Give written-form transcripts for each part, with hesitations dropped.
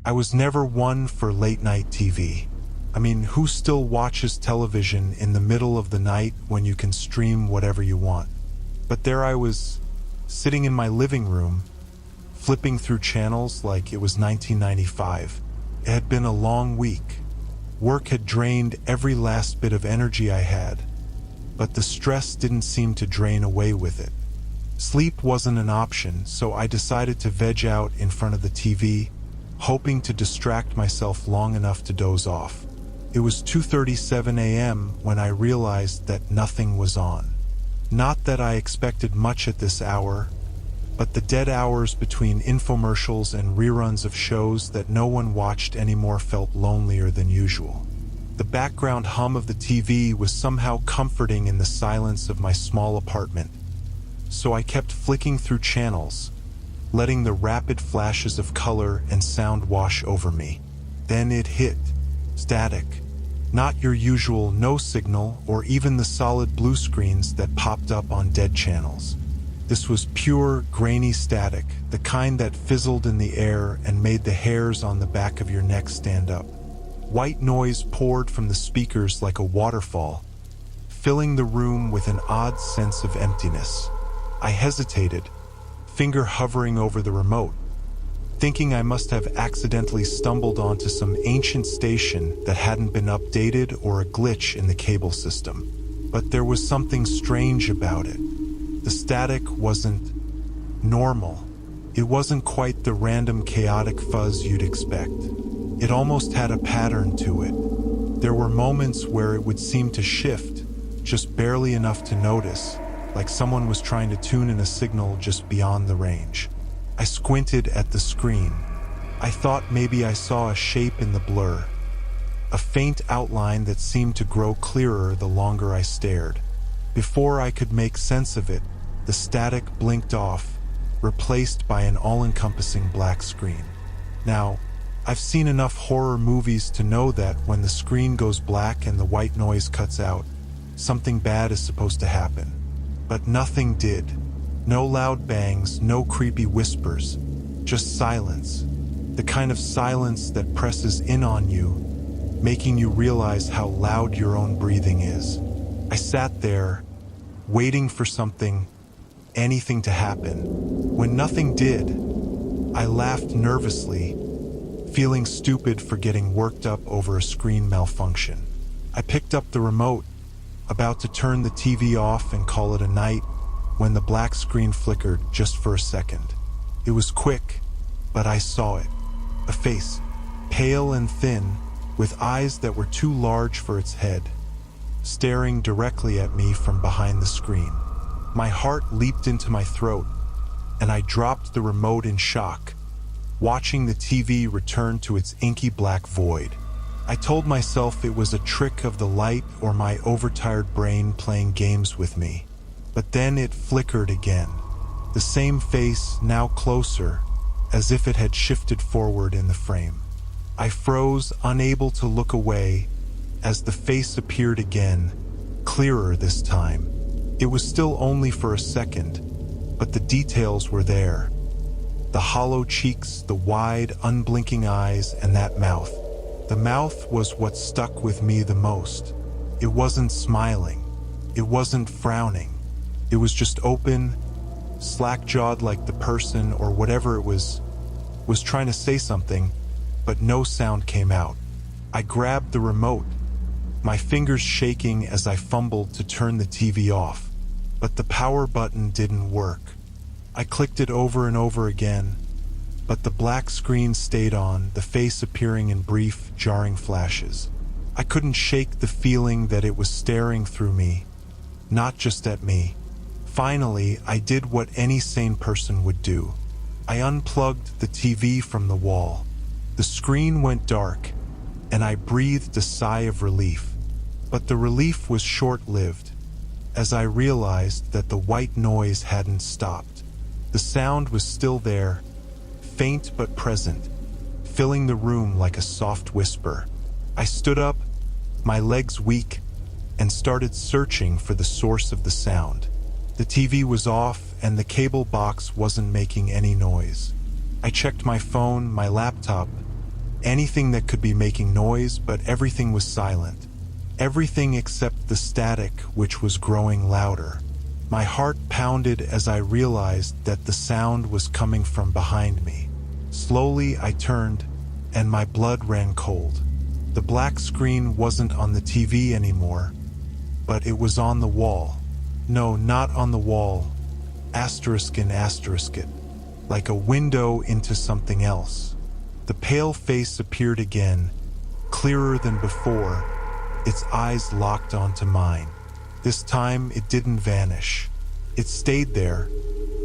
I was never one for late-night TV. I mean, who still watches television in the middle of the night when you can stream whatever you want? But there I was, sitting in my living room, flipping through channels like it was 1995. It had been a long week. Work had drained every last bit of energy I had, but the stress didn't seem to drain away with it. Sleep wasn't an option, so I decided to veg out in front of the TV, hoping to distract myself long enough to doze off. It was 2:37 a.m. when I realized that nothing was on. Not that I expected much at this hour, but the dead hours between infomercials and reruns of shows that no one watched anymore felt lonelier than usual. The background hum of the TV was somehow comforting in the silence of my small apartment, so I kept flicking through channels, letting the rapid flashes of color and sound wash over me. Then it hit. Static. Not your usual no signal or even the solid blue screens that popped up on dead channels. This was pure, grainy static, the kind that fizzled in the air and made the hairs on the back of your neck stand up. White noise poured from the speakers like a waterfall, filling the room with an odd sense of emptiness. I hesitated, finger hovering over the remote, thinking I must have accidentally stumbled onto some ancient station that hadn't been updated or a glitch in the cable system. But there was something strange about it. The static wasn't normal. It wasn't quite the random chaotic fuzz you'd expect. It almost had a pattern to it. There were moments where it would seem to shift, just barely enough to notice, like someone was trying to tune in a signal just beyond the range. I squinted at the screen. I thought maybe I saw a shape in the blur, a faint outline that seemed to grow clearer the longer I stared. Before I could make sense of it, the static blinked off, replaced by an all-encompassing black screen. Now, I've seen enough horror movies to know that when the screen goes black and the white noise cuts out, something bad is supposed to happen. But nothing did. No loud bangs, no creepy whispers, just silence. The kind of silence that presses in on you, making you realize how loud your own breathing is. I sat there, waiting for something, anything to happen. When nothing did, I laughed nervously, feeling stupid for getting worked up over a screen malfunction. I picked up the remote, about to turn the TV off and call it a night, when the black screen flickered just for a second. It was quick, but I saw it. A face, pale and thin, with eyes that were too large for its head, staring directly at me from behind the screen. My heart leaped into my throat, and I dropped the remote in shock, watching the TV return to its inky black void. I told myself it was a trick of the light or my overtired brain playing games with me. But then it flickered again. The same face, now closer, as if it had shifted forward in the frame. I froze, unable to look away, as the face appeared again, clearer this time. It was still only for a second, but the details were there. The hollow cheeks, the wide, unblinking eyes, and that mouth. The mouth was what stuck with me the most. It wasn't smiling. It wasn't frowning. It was just open, slack-jawed like the person or whatever it was trying to say something, but no sound came out. I grabbed the remote, my fingers shaking as I fumbled to turn the TV off, but the power button didn't work. I clicked it over and over again, but the black screen stayed on, the face appearing in brief, jarring flashes. I couldn't shake the feeling that it was staring through me, not just at me. Finally, I did what any sane person would do. I unplugged the TV from the wall. The screen went dark, and I breathed a sigh of relief. But the relief was short-lived, as I realized that the white noise hadn't stopped. The sound was still there, faint but present, filling the room like a soft whisper. I stood up, my legs weak, and started searching for the source of the sound. The TV was off, and the cable box wasn't making any noise. I checked my phone, my laptop, anything that could be making noise, but everything was silent. Everything except the static, which was growing louder. My heart pounded as I realized that the sound was coming from behind me. Slowly, I turned, and my blood ran cold. The black screen wasn't on the TV anymore, but it was on the wall. No, not on the wall. Asterisk and asterisk it. Like a window into something else. The pale face appeared again, clearer than before, its eyes locked onto mine. This time, it didn't vanish. It stayed there,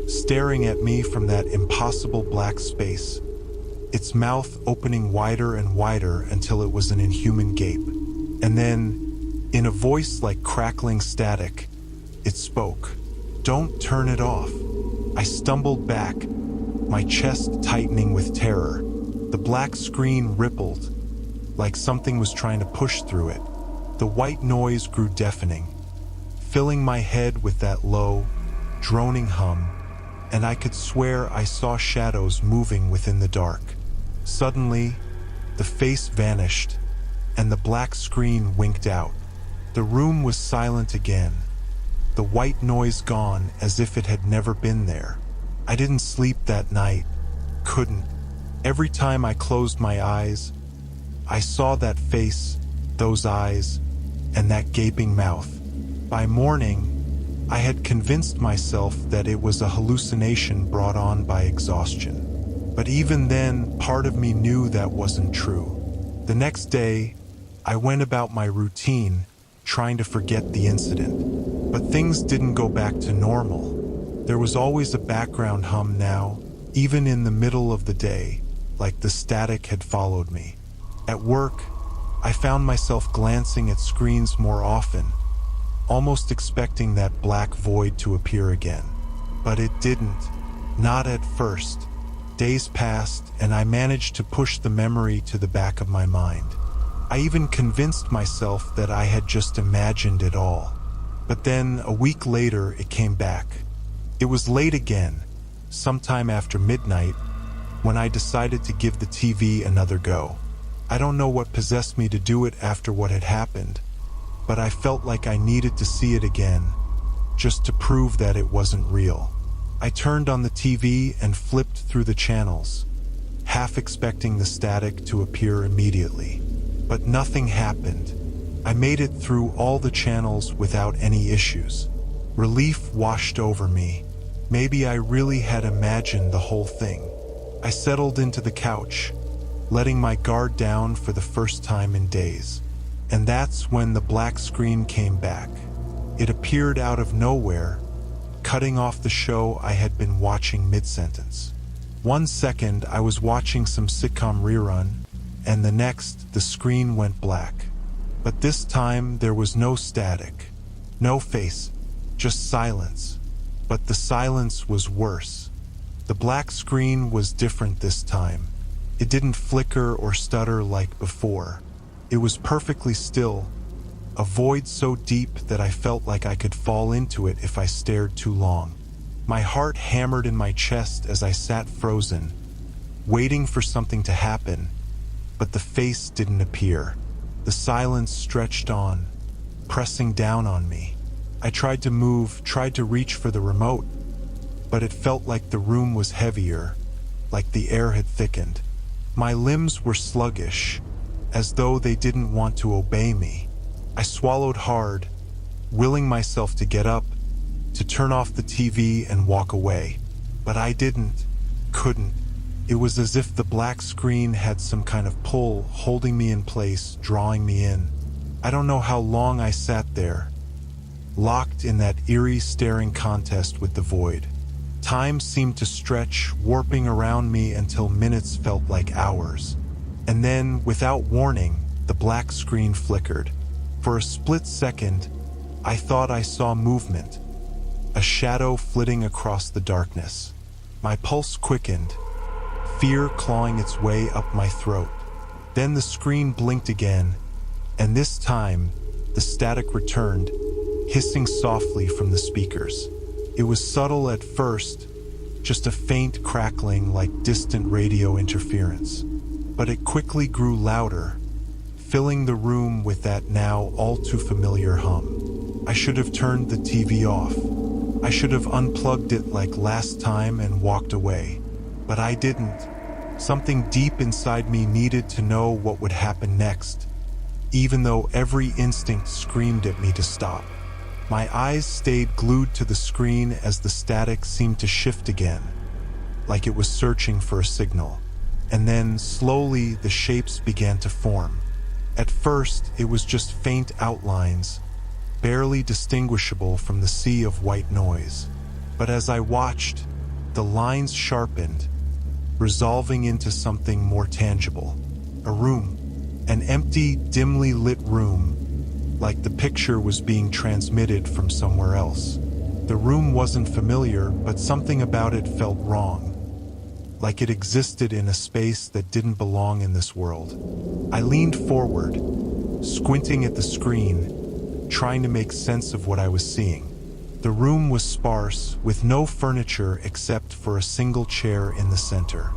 staring at me from that impossible black space, its mouth opening wider and wider until it was an inhuman gape. And then, in a voice like crackling static, it spoke. "Don't turn it off." I stumbled back, my chest tightening with terror. The black screen rippled, like something was trying to push through it. The white noise grew deafening, filling my head with that low, droning hum, and I could swear I saw shadows moving within the dark. Suddenly, the face vanished, and the black screen winked out. The room was silent again, the white noise gone as if it had never been there. I didn't sleep that night. Couldn't. Every time I closed my eyes, I saw that face, those eyes, and that gaping mouth. By morning, I had convinced myself that it was a hallucination brought on by exhaustion. But even then, part of me knew that wasn't true. The next day, I went about my routine, trying to forget the incident. But things didn't go back to normal. There was always a background hum now, even in the middle of the day, like the static had followed me. At work, I found myself glancing at screens more often, almost expecting that black void to appear again. But it didn't, not at first. Days passed, and I managed to push the memory to the back of my mind. I even convinced myself that I had just imagined it all. But then, a week later, it came back. It was late again, sometime after midnight, when I decided to give the TV another go. I don't know what possessed me to do it after what had happened, but I felt like I needed to see it again, just to prove that it wasn't real. I turned on the TV and flipped through the channels, half expecting the static to appear immediately. But nothing happened. I made it through all the channels without any issues. Relief washed over me. Maybe I really had imagined the whole thing. I settled into the couch, letting my guard down for the first time in days. And that's when the black screen came back. It appeared out of nowhere, cutting off the show I had been watching mid-sentence. 1 second I was watching some sitcom rerun, and the next the screen went black. But this time there was no static, no face, just silence. But the silence was worse. The black screen was different this time. It didn't flicker or stutter like before. It was perfectly still, a void so deep that I felt like I could fall into it if I stared too long. My heart hammered in my chest as I sat frozen, waiting for something to happen, but the face didn't appear. The silence stretched on, pressing down on me. I tried to move, tried to reach for the remote, but it felt like the room was heavier, like the air had thickened. My limbs were sluggish, as though they didn't want to obey me. I swallowed hard, willing myself to get up, to turn off the TV and walk away. But I couldn't. It was as if the black screen had some kind of pull, holding me in place, drawing me in. I don't know how long I sat there, locked in that eerie staring contest with the void. Time seemed to stretch, warping around me until minutes felt like hours. And then, without warning, the black screen flickered. For a split second, I thought I saw movement, a shadow flitting across the darkness. My pulse quickened, fear clawing its way up my throat. Then the screen blinked again, and this time, the static returned, hissing softly from the speakers. It was subtle at first, just a faint crackling like distant radio interference. but it quickly grew louder, filling the room with that now all too familiar hum. I should have turned the TV off. I should have unplugged it like last time and walked away. But I didn't. Something deep inside me needed to know what would happen next, even though every instinct screamed at me to stop. My eyes stayed glued to the screen as the static seemed to shift again, like it was searching for a signal. And then, slowly, the shapes began to form. At first, it was just faint outlines, barely distinguishable from the sea of white noise. But as I watched, the lines sharpened, resolving into something more tangible. A room. An empty, dimly lit room, like the picture was being transmitted from somewhere else. The room wasn't familiar, but something about it felt wrong, like it existed in a space that didn't belong in this world. I leaned forward, squinting at the screen, trying to make sense of what I was seeing. The room was sparse, with no furniture except for a single chair in the center.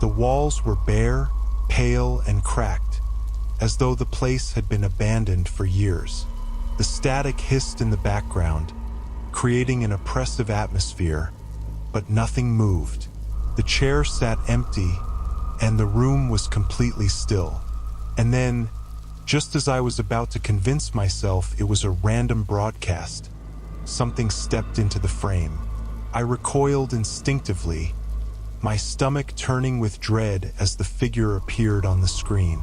The walls were bare, pale, and cracked, as though the place had been abandoned for years. The static hissed in the background, creating an oppressive atmosphere, but nothing moved. The chair sat empty, and the room was completely still. And then, just as I was about to convince myself it was a random broadcast, something stepped into the frame. I recoiled instinctively, my stomach turning with dread as the figure appeared on the screen.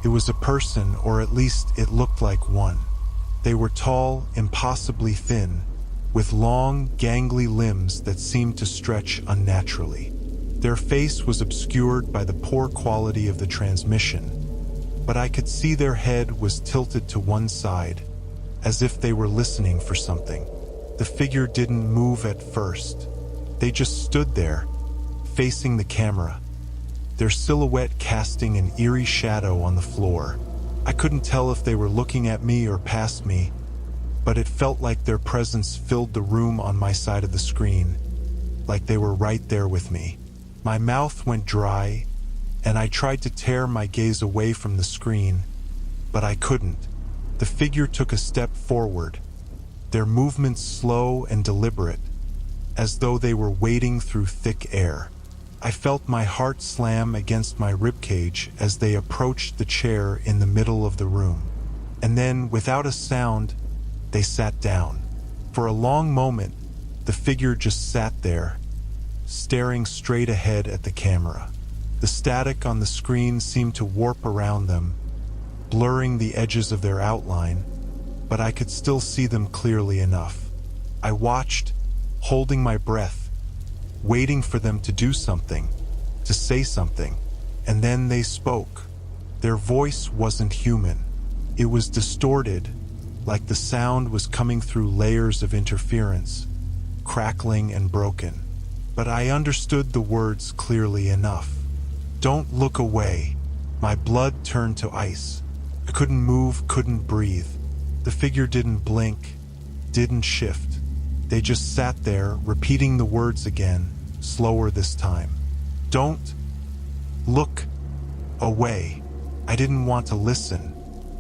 It was a person, or at least it looked like one. They were tall, impossibly thin, with long, gangly limbs that seemed to stretch unnaturally. Their face was obscured by the poor quality of the transmission, but I could see their head was tilted to one side, as if they were listening for something. The figure didn't move at first. They just stood there, facing the camera, their silhouette casting an eerie shadow on the floor. I couldn't tell if they were looking at me or past me, but it felt like their presence filled the room on my side of the screen, like they were right there with me. My mouth went dry, and I tried to tear my gaze away from the screen, but I couldn't. The figure took a step forward, their movements slow and deliberate, as though they were wading through thick air. I felt my heart slam against my ribcage as they approached the chair in the middle of the room. And then, without a sound, they sat down. For a long moment, the figure just sat there, staring straight ahead at the camera. The static on the screen seemed to warp around them, blurring the edges of their outline, but I could still see them clearly enough. I watched, holding my breath, waiting for them to do something, to say something. And then they spoke. Their voice wasn't human. It was distorted, like the sound was coming through layers of interference, crackling and broken. But I understood the words clearly enough. "Don't look away." My blood turned to ice. I couldn't move, couldn't breathe. The figure didn't blink, didn't shift. They just sat there, repeating the words again, slower this time. "Don't look away." I didn't want to listen.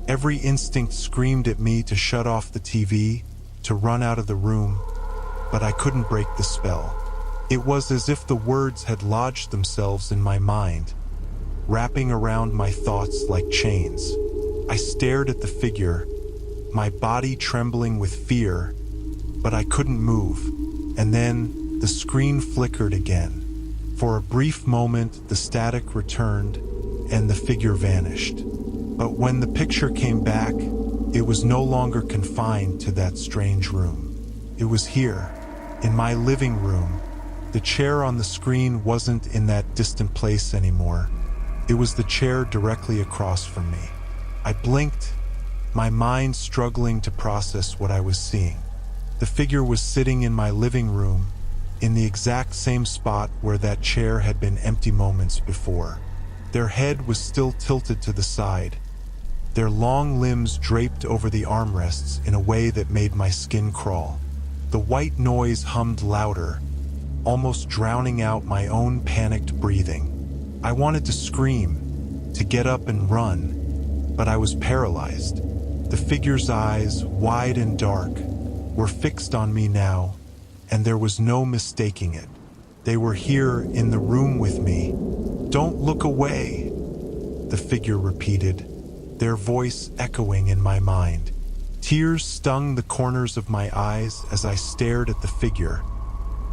Every instinct screamed at me to shut off the TV, to run out of the room, but I couldn't break the spell. It was as if the words had lodged themselves in my mind, wrapping around my thoughts like chains. I stared at the figure, my body trembling with fear, but I couldn't move. And then the screen flickered again. For a brief moment, the static returned and the figure vanished. But when the picture came back, it was no longer confined to that strange room. It was here, in my living room. The chair on the screen wasn't in that distant place anymore. It was the chair directly across from me. I blinked, my mind struggling to process what I was seeing. The figure was sitting in my living room, in the exact same spot where that chair had been empty moments before. Their head was still tilted to the side, their long limbs draped over the armrests in a way that made my skin crawl. The white noise hummed louder, almost drowning out my own panicked breathing. I wanted to scream, to get up and run, but I was paralyzed. The figure's eyes, wide and dark, were fixed on me now, and there was no mistaking it. They were here in the room with me. "Don't look away," the figure repeated, their voice echoing in my mind. Tears stung the corners of my eyes as I stared at the figure,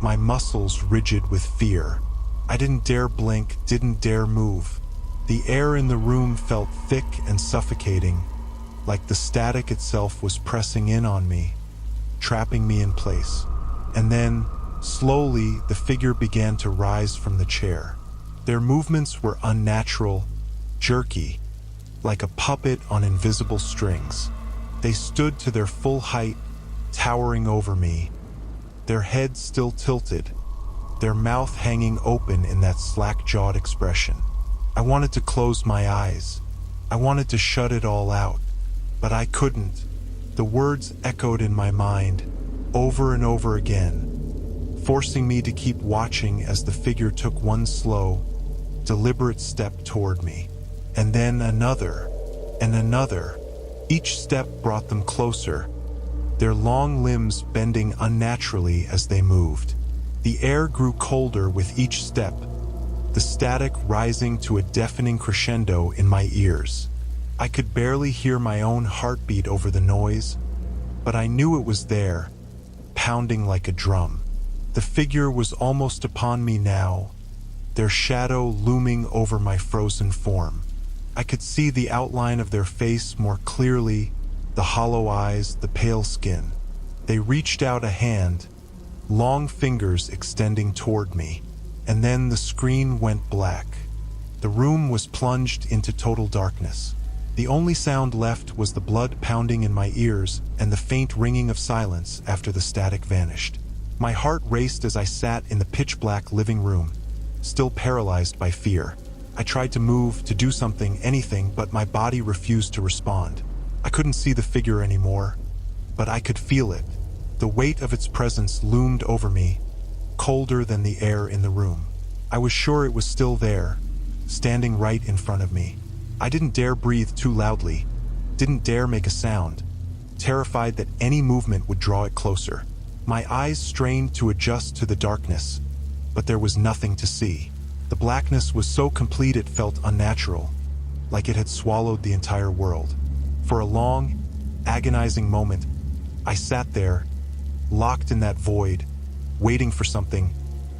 my muscles rigid with fear. I didn't dare blink, didn't dare move. The air in the room felt thick and suffocating, like the static itself was pressing in on me, trapping me in place. And then, slowly, the figure began to rise from the chair. Their movements were unnatural, jerky, like a puppet on invisible strings. They stood to their full height, towering over me, their heads still tilted, their mouth hanging open in that slack-jawed expression. I wanted to close my eyes. I wanted to shut it all out, but I couldn't. The words echoed in my mind, over and over again, forcing me to keep watching as the figure took one slow, deliberate step toward me, and then another, and another. Each step brought them closer, their long limbs bending unnaturally as they moved. The air grew colder with each step, the static rising to a deafening crescendo in my ears. I could barely hear my own heartbeat over the noise, but I knew it was there, pounding like a drum. The figure was almost upon me now, their shadow looming over my frozen form. I could see the outline of their face more clearly, the hollow eyes, the pale skin. They reached out a hand, long fingers extending toward me, and then the screen went black. The room was plunged into total darkness. The only sound left was the blood pounding in my ears and the faint ringing of silence after the static vanished. My heart raced as I sat in the pitch-black living room, still paralyzed by fear. I tried to move, to do something, anything, but my body refused to respond. I couldn't see the figure anymore, but I could feel it. The weight of its presence loomed over me, colder than the air in the room. I was sure it was still there, standing right in front of me. I didn't dare breathe too loudly, didn't dare make a sound, terrified that any movement would draw it closer. My eyes strained to adjust to the darkness, but there was nothing to see. The blackness was so complete it felt unnatural, like it had swallowed the entire world. For a long, agonizing moment, I sat there, locked in that void, waiting for something,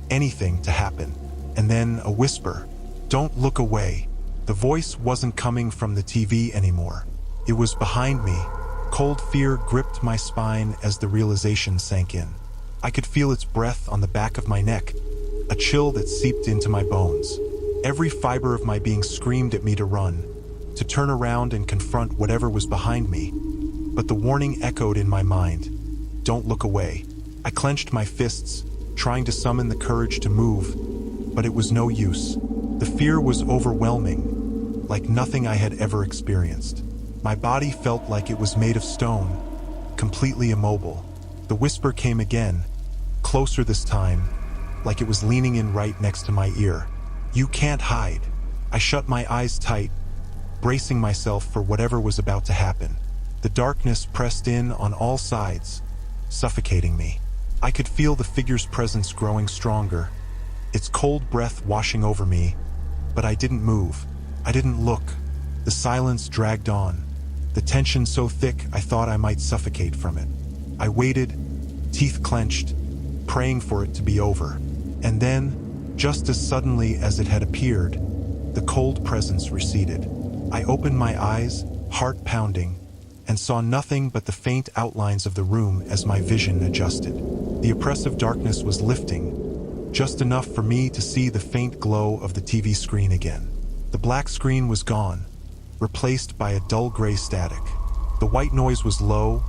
anything to happen. And then a whisper, "Don't look away." The voice wasn't coming from the TV anymore. It was behind me. Cold fear gripped my spine as the realization sank in. I could feel its breath on the back of my neck, a chill that seeped into my bones. Every fiber of my being screamed at me to run, to turn around and confront whatever was behind me. But the warning echoed in my mind, "Don't look away." I clenched my fists, trying to summon the courage to move, but it was no use. The fear was overwhelming, like nothing I had ever experienced. My body felt like it was made of stone, completely immobile. The whisper came again, closer this time, like it was leaning in right next to my ear. "You can't hide." I shut my eyes tight, bracing myself for whatever was about to happen. The darkness pressed in on all sides, suffocating me. I could feel the figure's presence growing stronger, its cold breath washing over me, but I didn't move. I didn't look. The silence dragged on, the tension so thick I thought I might suffocate from it. I waited, teeth clenched, praying for it to be over. And then, just as suddenly as it had appeared, the cold presence receded. I opened my eyes, heart pounding, and saw nothing but the faint outlines of the room as my vision adjusted. The oppressive darkness was lifting, just enough for me to see the faint glow of the TV screen again. The black screen was gone, replaced by a dull gray static. The white noise was low,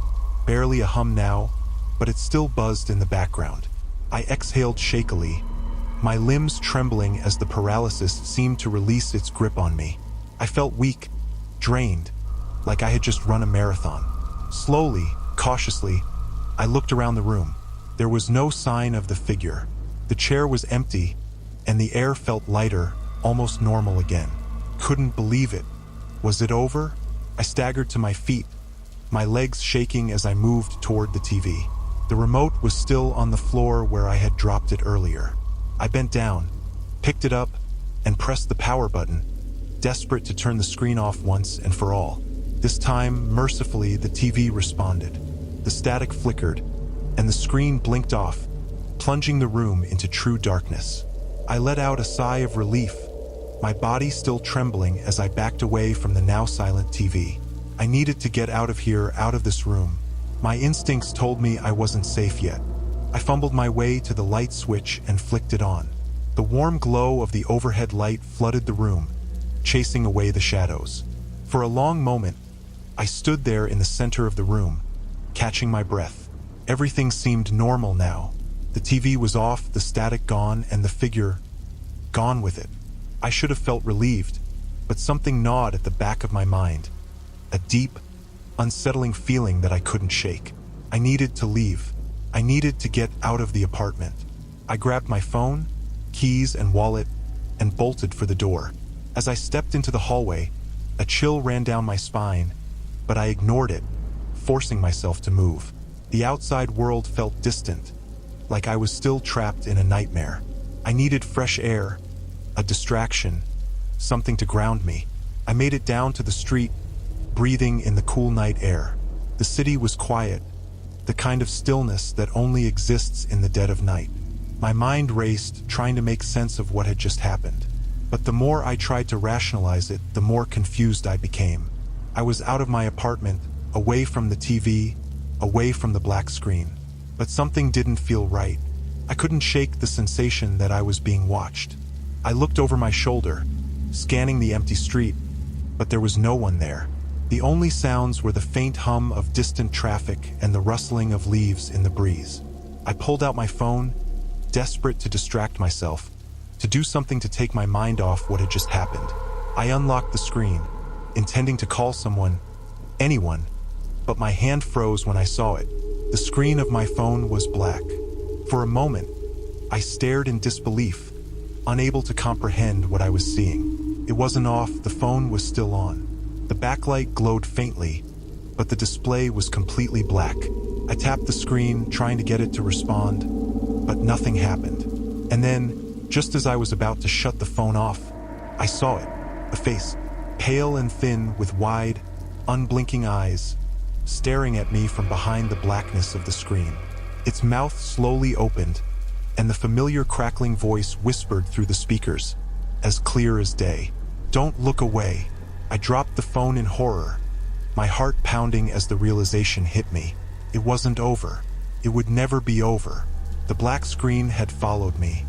barely a hum now, but it still buzzed in the background. I exhaled shakily, my limbs trembling as the paralysis seemed to release its grip on me. I felt weak, drained, like I had just run a marathon. Slowly, cautiously, I looked around the room. There was no sign of the figure. The chair was empty, and the air felt lighter, almost normal again. couldn't believe it. Was it over? I staggered to my feet, my legs shaking as I moved toward the TV. The remote was still on the floor where I had dropped it earlier. I bent down, picked it up, and pressed the power button, desperate to turn the screen off once and for all. This time, mercifully, the TV responded. The static flickered, and the screen blinked off, plunging the room into true darkness. I let out a sigh of relief, my body still trembling as I backed away from the now silent TV. I needed to get out of here, out of this room. My instincts told me I wasn't safe yet. I fumbled my way to the light switch and flicked it on. The warm glow of the overhead light flooded the room, chasing away the shadows. For a long moment, I stood there in the center of the room, catching my breath. Everything seemed normal now. The TV was off, the static gone, and the figure gone with it. I should have felt relieved, but something gnawed at the back of my mind. A deep, unsettling feeling that I couldn't shake. I needed to leave. I needed to get out of the apartment. I grabbed my phone, keys, and wallet, and bolted for the door. As I stepped into the hallway, a chill ran down my spine, but I ignored it, forcing myself to move. The outside world felt distant, like I was still trapped in a nightmare. I needed fresh air, a distraction, something to ground me. I made it down to the street, breathing in the cool night air. The city was quiet, the kind of stillness that only exists in the dead of night. My mind raced, trying to make sense of what had just happened. But the more I tried to rationalize it, the more confused I became. I was out of my apartment, away from the TV, away from the black screen. But something didn't feel right. I couldn't shake the sensation that I was being watched. I looked over my shoulder, scanning the empty street, but there was no one there. The only sounds were the faint hum of distant traffic and the rustling of leaves in the breeze. I pulled out my phone, desperate to distract myself, to do something to take my mind off what had just happened. I unlocked the screen, intending to call someone, anyone, but my hand froze when I saw it. The screen of my phone was black. For a moment, I stared in disbelief, unable to comprehend what I was seeing. It wasn't off, the phone was still on. The backlight glowed faintly, but the display was completely black. I tapped the screen, trying to get it to respond, but nothing happened. And then, just as I was about to shut the phone off, I saw it, a face, pale and thin with wide, unblinking eyes, staring at me from behind the blackness of the screen. Its mouth slowly opened, and the familiar crackling voice whispered through the speakers, as clear as day. "Don't look away." I dropped the phone in horror, my heart pounding as the realization hit me. It wasn't over. It would never be over. The black screen had followed me,